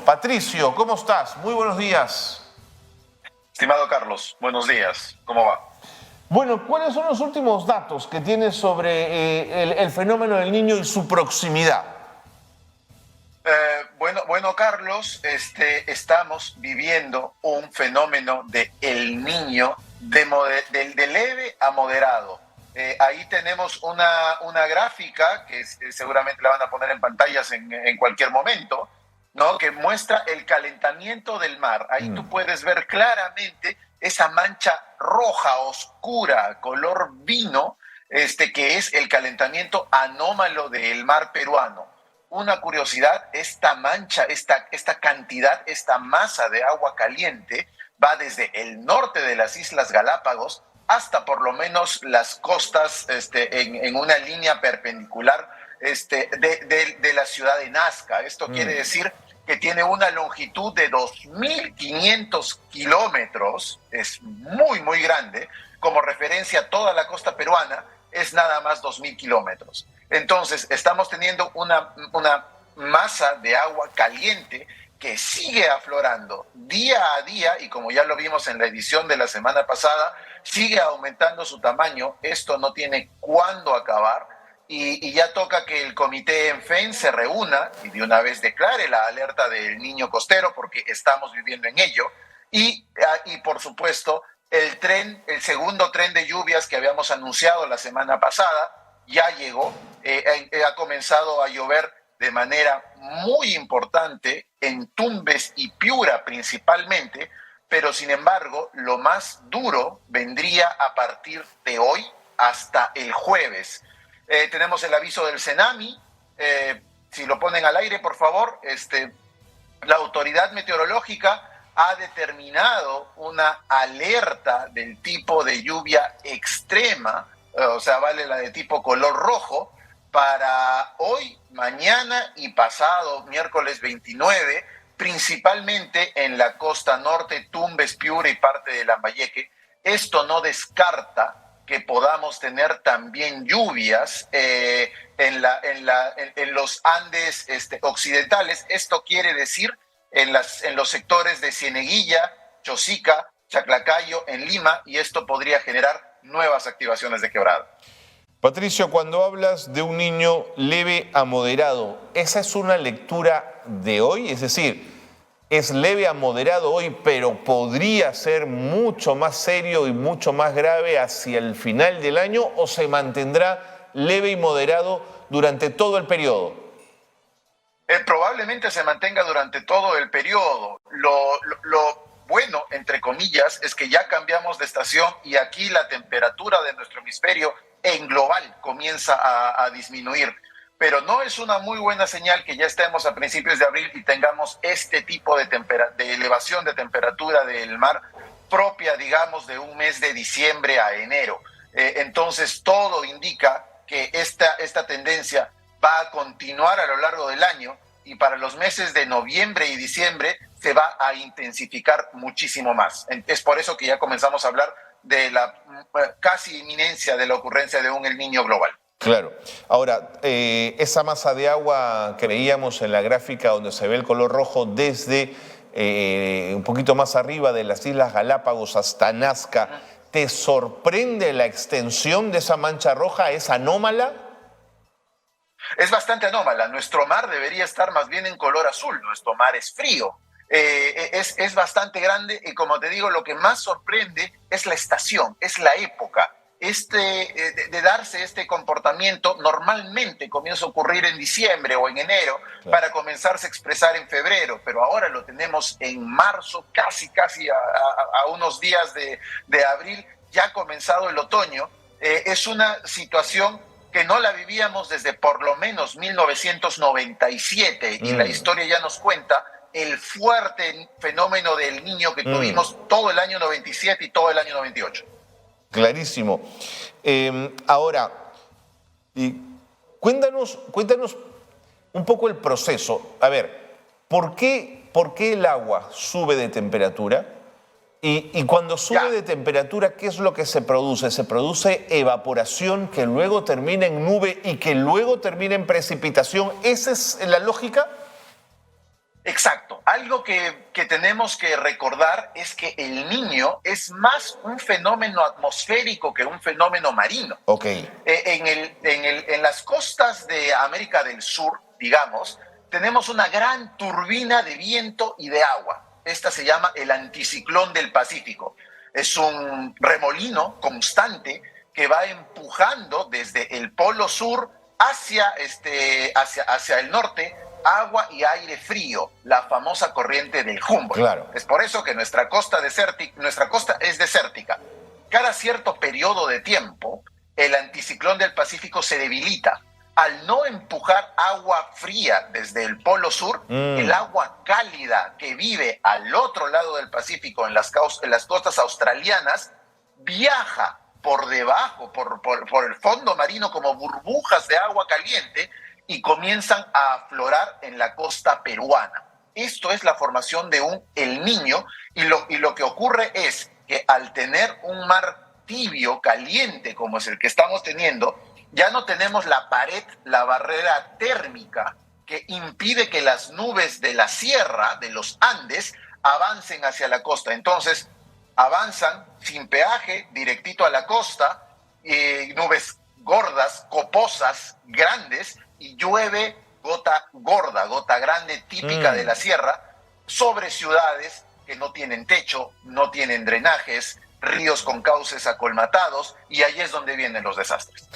Patricio, ¿cómo estás? Muy buenos días. Estimado Carlos, buenos días. ¿Cómo va? Bueno, ¿cuáles son los últimos datos que tienes sobre el fenómeno del Niño y su proximidad? Bueno, Carlos, estamos viviendo un fenómeno de El Niño de leve a moderado. Ahí tenemos una gráfica que seguramente la van a poner en pantallas en cualquier momento, ¿no? Que muestra el calentamiento del mar. Ahí tú puedes ver claramente esa mancha roja, oscura, color vino, que es el calentamiento anómalo del mar peruano. Una curiosidad, esta mancha, esta cantidad, esta masa de agua caliente va desde el norte de las Islas Galápagos hasta por lo menos las costas en una línea perpendicular de la ciudad de Nazca. Esto quiere decir que tiene una longitud de 2.500 kilómetros, es muy, muy grande. Como referencia a toda la costa peruana, es nada más 2.000 kilómetros. Entonces, estamos teniendo una masa de agua caliente que sigue aflorando día a día y como ya lo vimos en la edición de la semana pasada, sigue aumentando su tamaño. Esto no tiene cuándo acabar y ya toca que el comité ENFEN se reúna y de una vez declare la alerta del niño costero porque estamos viviendo en ello y por supuesto el segundo tren de lluvias que habíamos anunciado la semana pasada ya llegó, ha comenzado a llover de manera muy importante en Tumbes y Piura principalmente, pero sin embargo lo más duro vendría a partir de hoy hasta el jueves. Tenemos el aviso del Senami, si lo ponen al aire por favor, la autoridad meteorológica ha determinado una alerta del tipo de lluvia extrema, o sea, vale la de tipo color rojo, para hoy, mañana y pasado, miércoles 29, principalmente en la costa norte, Tumbes, Piura y parte de Lambayeque. Esto no descarta que podamos tener también lluvias en los Andes occidentales. Esto quiere decir en los sectores de Cieneguilla, Chosica, Chaclacayo, en Lima, y esto podría generar nuevas activaciones de quebrada. Patricio, cuando hablas de un niño leve a moderado, ¿esa es una lectura de hoy? Es decir, es leve a moderado hoy, pero podría ser mucho más serio y mucho más grave hacia el final del año, ¿o se mantendrá leve y moderado durante todo el periodo? Probablemente se mantenga durante todo el periodo. Lo bueno, entre comillas, es que ya cambiamos de estación y aquí la temperatura de nuestro hemisferio en global comienza a disminuir. Pero no es una muy buena señal que ya estemos a principios de abril y tengamos este tipo de elevación de temperatura del mar propia, digamos, de un mes de diciembre a enero. Entonces, todo indica que esta tendencia va a continuar a lo largo del año y para los meses de noviembre y diciembre se va a intensificar muchísimo más. Es por eso que ya comenzamos a hablar de la casi inminencia de la ocurrencia de un El Niño global. Claro. Ahora, esa masa de agua que veíamos en la gráfica donde se ve el color rojo desde un poquito más arriba de las Islas Galápagos hasta Nazca, ¿te sorprende la extensión de esa mancha roja? ¿Es anómala? Es bastante anómala. Nuestro mar debería estar más bien en color azul. Nuestro mar es frío. Es bastante grande y como te digo, lo que más sorprende es la estación, es la época. De darse este comportamiento normalmente comienza a ocurrir en diciembre o en enero, claro, para comenzarse a expresar en febrero, pero ahora lo tenemos en marzo, casi a unos días de abril, ya ha comenzado el otoño. Es una situación que no la vivíamos desde por lo menos 1997 y la historia ya nos cuenta el fuerte fenómeno del Niño que tuvimos todo el año 97 y todo el año 98. Clarísimo. Ahora, cuéntanos un poco el proceso. A ver, ¿por qué el agua sube de temperatura? Y cuando sube de temperatura, ¿qué es lo que se produce? Se produce evaporación que luego termina en nube y que luego termina en precipitación. ¿Esa es la lógica? Exacto. algo que tenemos que recordar es que el Niño es más un fenómeno atmosférico que un fenómeno marino. Ok. En las costas de América del Sur, digamos, tenemos una gran turbina de viento y de agua. Esta se llama el anticiclón del Pacífico. Es un remolino constante que va empujando desde el polo sur hacia el norte agua y aire frío, la famosa corriente del Humboldt. Claro. Es por eso que nuestra costa es desértica. Cada cierto periodo de tiempo, el anticiclón del Pacífico se debilita. Al no empujar agua fría desde el polo sur, el agua cálida que vive al otro lado del Pacífico, en las costas australianas, viaja por debajo, por el fondo marino como burbujas de agua caliente y comienzan a aflorar en la costa peruana. Esto es la formación de un El Niño y lo que ocurre es que al tener un mar tibio, caliente, como es el que estamos teniendo, ya no tenemos la pared, la barrera térmica que impide que las nubes de la sierra, de los Andes, avancen hacia la costa. Entonces, avanzan sin peaje, directito a la costa, nubes gordas, coposas, grandes, y llueve gota gorda, gota grande, típica de la sierra, sobre ciudades que no tienen techo, no tienen drenajes, ríos con cauces acolmatados, y ahí es donde vienen los desastres.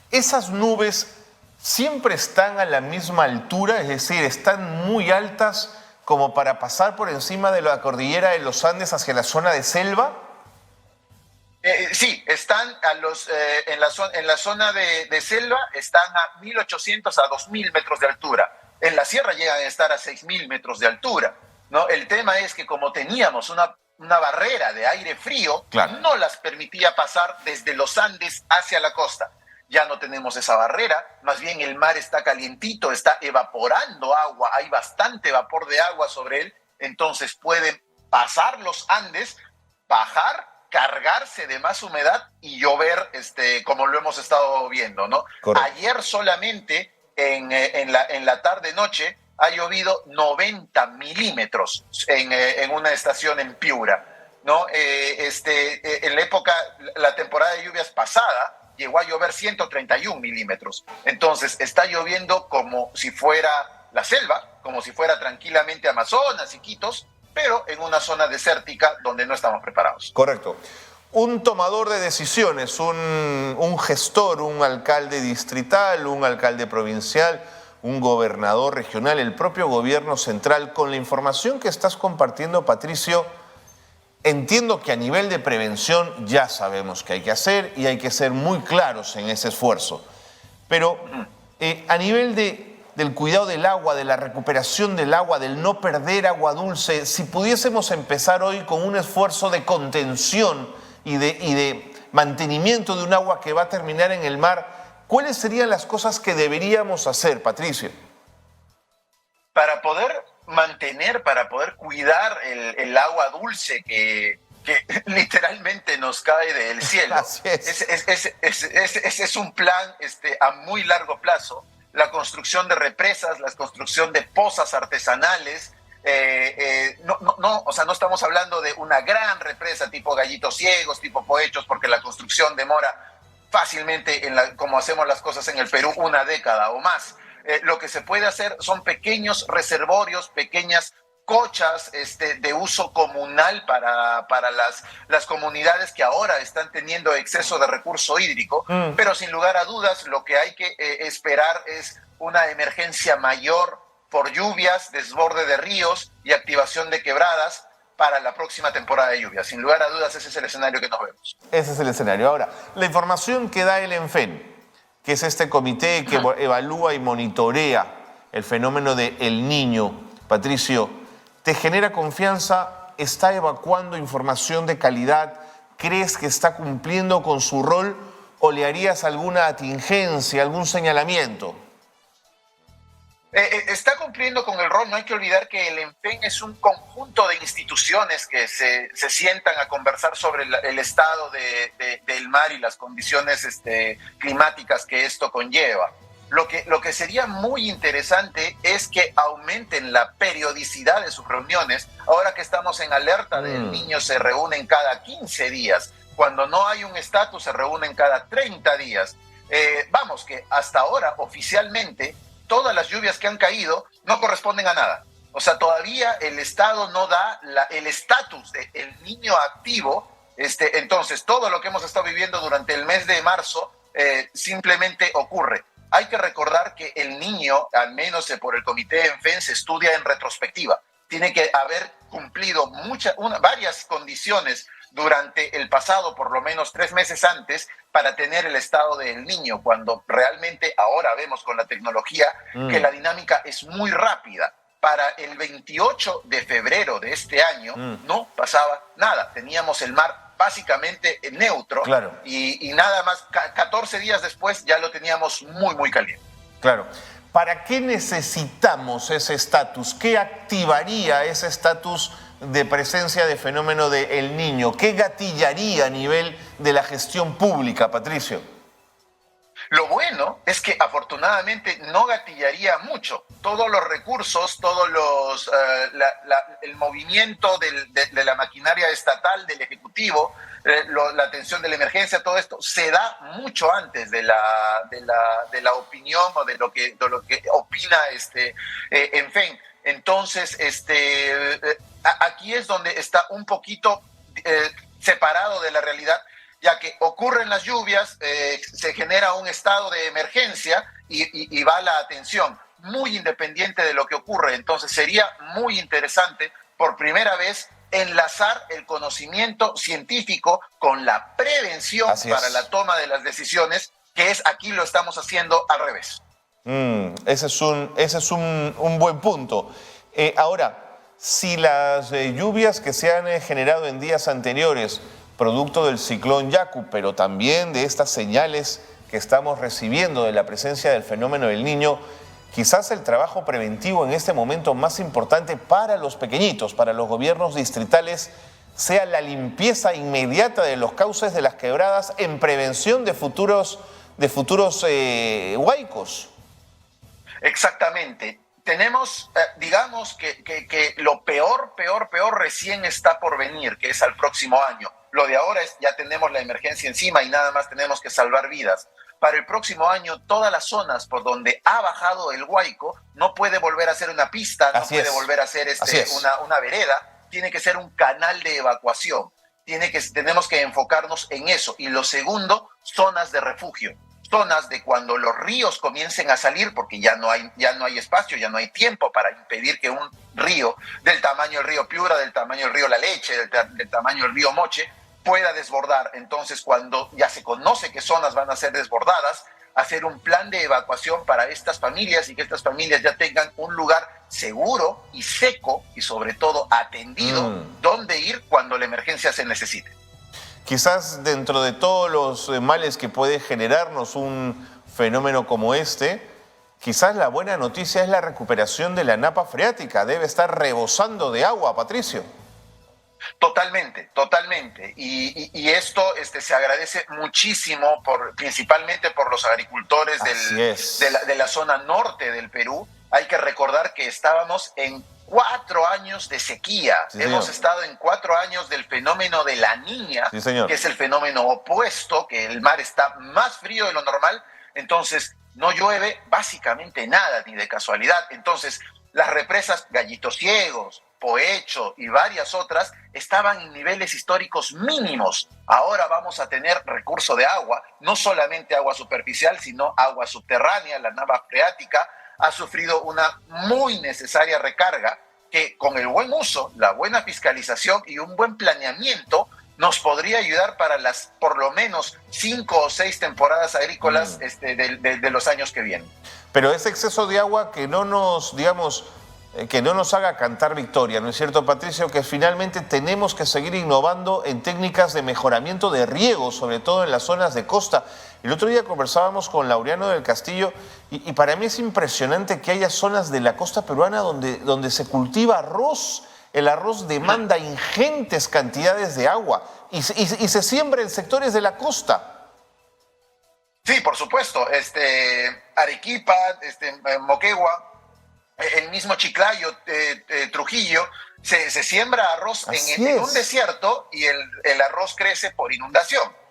¿Esas nubes siempre están a la misma altura? Es decir, ¿están muy altas como para pasar por encima de la cordillera de los Andes hacia la zona de selva? Sí, están en la zona de selva, están a 1.800 a 2.000 metros de altura. En la sierra llegan a estar a 6.000 metros de altura, ¿no? El tema es que como teníamos una barrera de aire frío, claro, no las permitía pasar desde los Andes hacia la costa. Ya no tenemos esa barrera, más bien el mar está calientito, está evaporando agua, hay bastante vapor de agua sobre él, entonces pueden pasar los Andes, bajar, cargarse de más humedad y llover, como lo hemos estado viendo, ¿no? Correcto. Ayer solamente en la tarde-noche ha llovido 90 milímetros en una estación en Piura, ¿no? En la temporada de lluvias pasada, llegó a llover 131 milímetros. Entonces, está lloviendo como si fuera la selva, como si fuera tranquilamente Amazonas, Iquitos, pero en una zona desértica donde no estamos preparados. Correcto. Un tomador de decisiones, un gestor, un alcalde distrital, un alcalde provincial, un gobernador regional, el propio gobierno central, con la información que estás compartiendo, Patricio, entiendo que a nivel de prevención ya sabemos qué hay que hacer y hay que ser muy claros en ese esfuerzo. Pero a nivel del cuidado del agua, de la recuperación del agua, del no perder agua dulce, si pudiésemos empezar hoy con un esfuerzo de contención y de mantenimiento de un agua que va a terminar en el mar, ¿cuáles serían las cosas que deberíamos hacer, Patricio? Para poder mantener, para poder cuidar el agua dulce que literalmente nos cae del cielo. Así es. Ese es un plan a muy largo plazo. La construcción de represas, la construcción de pozas artesanales. No estamos hablando de una gran represa tipo Gallitos Ciegos, tipo Poechos, porque la construcción demora fácilmente, como hacemos las cosas en el Perú, una década o más. Lo que se puede hacer son pequeños reservorios, pequeñas cochas de uso comunal para las comunidades que ahora están teniendo exceso de recurso hídrico, pero sin lugar a dudas lo que hay que esperar es una emergencia mayor por lluvias, desborde de ríos y activación de quebradas para la próxima temporada de lluvias. Sin lugar a dudas ese es el escenario que nos vemos. Ese es el escenario. Ahora, la información que da el ENFEN, que es este comité que evalúa y monitorea el fenómeno de El Niño, Patricio, ¿te genera confianza? ¿Está evacuando información de calidad? ¿Crees que está cumpliendo con su rol o le harías alguna atingencia, algún señalamiento? Está cumpliendo con el rol. No hay que olvidar que el ENFEN es un conjunto de instituciones que se sientan a conversar sobre el estado del mar y las condiciones climáticas que esto conlleva. Lo que sería muy interesante es que aumenten la periodicidad de sus reuniones. Ahora que estamos en alerta del niño, se reúnen cada 15 días. Cuando no hay un estatus, se reúnen cada 30 días. Vamos, que hasta ahora, oficialmente, todas las lluvias que han caído no corresponden a nada. O sea, todavía el Estado no da el estatus del niño activo. Entonces, todo lo que hemos estado viviendo durante el mes de marzo simplemente ocurre. Hay que recordar que el niño, al menos por el Comité ENFEN, se estudia en retrospectiva. Tiene que haber cumplido varias condiciones durante el pasado, por lo menos 3 meses antes, para tener el estado del niño, cuando realmente ahora vemos con la tecnología que la dinámica es muy rápida. Para el 28 de febrero de este año no pasaba nada. Teníamos el mar básicamente neutro, claro. y nada más 14 días después ya lo teníamos muy, muy caliente. Claro. ¿Para qué necesitamos ese estatus? ¿Qué activaría ese estatus de presencia de fenómeno de El Niño? ¿Qué gatillaría a nivel de la gestión pública, Patricio? Lo bueno es que afortunadamente no gatillaría mucho. Todos los recursos, el movimiento de la maquinaria estatal, del Ejecutivo, la atención de la emergencia, todo esto se da mucho antes de la opinión o de lo que opina ENFEN. Entonces, aquí es donde está un poquito separado de la realidad, ya que ocurren las lluvias, se genera un estado de emergencia y va la atención, muy independiente de lo que ocurre. Entonces sería muy interesante, por primera vez, enlazar el conocimiento científico con la prevención para la toma de las decisiones, que es aquí lo estamos haciendo al revés. Ese es un buen punto. Ahora, si las lluvias que se han generado en días anteriores, producto del ciclón Yaku, pero también de estas señales que estamos recibiendo de la presencia del fenómeno del Niño, quizás el trabajo preventivo en este momento más importante para los pequeñitos, para los gobiernos distritales, sea la limpieza inmediata de los cauces de las quebradas en prevención de futuros huaicos. Exactamente. Tenemos, digamos que lo peor recién está por venir, que es al próximo año. Lo de ahora es ya tenemos la emergencia encima y nada más tenemos que salvar vidas. Para el próximo año, todas las zonas por donde ha bajado el huaico no puede volver a ser una pista, no puede volver a ser una vereda, tiene que ser un canal de evacuación. Tenemos que enfocarnos en eso. Y lo segundo, zonas de refugio. Zonas de cuando los ríos comiencen a salir, porque ya no hay espacio, ya no hay tiempo para impedir que un río del tamaño del río Piura, del tamaño del río La Leche, del tamaño del río Moche, pueda desbordar. Entonces, cuando ya se conoce qué zonas van a ser desbordadas, hacer un plan de evacuación para estas familias y que estas familias ya tengan un lugar seguro y seco y sobre todo atendido donde ir cuando la emergencia se necesite. Quizás dentro de todos los males que puede generarnos un fenómeno como este, quizás la buena noticia es la recuperación de la napa freática. Debe estar rebosando de agua, Patricio. Totalmente. Y esto se agradece muchísimo, principalmente por los agricultores de la zona norte del Perú. Hay que recordar que estábamos en 4 años de sequía. Sí, hemos estado en 4 años del fenómeno de la Niña, sí, que es el fenómeno opuesto, que el mar está más frío de lo normal. Entonces, no llueve básicamente nada, ni de casualidad. Entonces, las represas Gallitos Ciegos, Poecho y varias otras estaban en niveles históricos mínimos. Ahora vamos a tener recurso de agua, no solamente agua superficial, sino agua subterránea. La napa freática ha sufrido una muy necesaria recarga que con el buen uso, la buena fiscalización y un buen planeamiento nos podría ayudar para las por lo menos 5 o 6 temporadas agrícolas de los años que vienen. Pero ese exceso de agua que no nos, que no nos haga cantar victoria, ¿no es cierto, Patricio? Que finalmente tenemos que seguir innovando en técnicas de mejoramiento de riego, sobre todo en las zonas de costa. El otro día conversábamos con Laureano del Castillo y para mí es impresionante que haya zonas de la costa peruana donde se cultiva arroz. El arroz demanda ingentes cantidades de agua y se siembra en sectores de la costa. Sí, por supuesto. Arequipa, Moquegua, el mismo Chiclayo, Trujillo, se siembra arroz en un desierto y el arroz crece por inundación.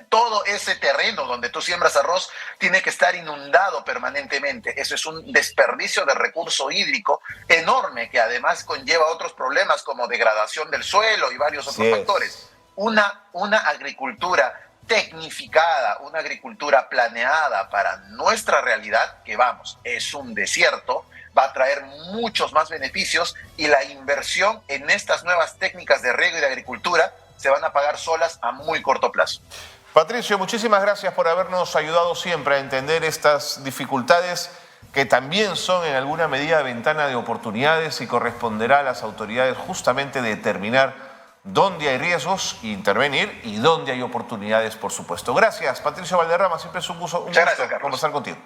Todo ese terreno donde tú siembras arroz tiene que estar inundado permanentemente. Eso es un desperdicio de recurso hídrico enorme que además conlleva otros problemas como degradación del suelo y varios otros factores. Una agricultura tecnificada, una agricultura planeada para nuestra realidad, que vamos, es un desierto, va a traer muchos más beneficios y la inversión en estas nuevas técnicas de riego y de agricultura se van a pagar solas a muy corto plazo. Patricio, muchísimas gracias por habernos ayudado siempre a entender estas dificultades que también son en alguna medida ventana de oportunidades y corresponderá a las autoridades justamente determinar dónde hay riesgos, intervenir y dónde hay oportunidades, por supuesto. Gracias, Patricio Valderrama, siempre es un gusto conversar contigo.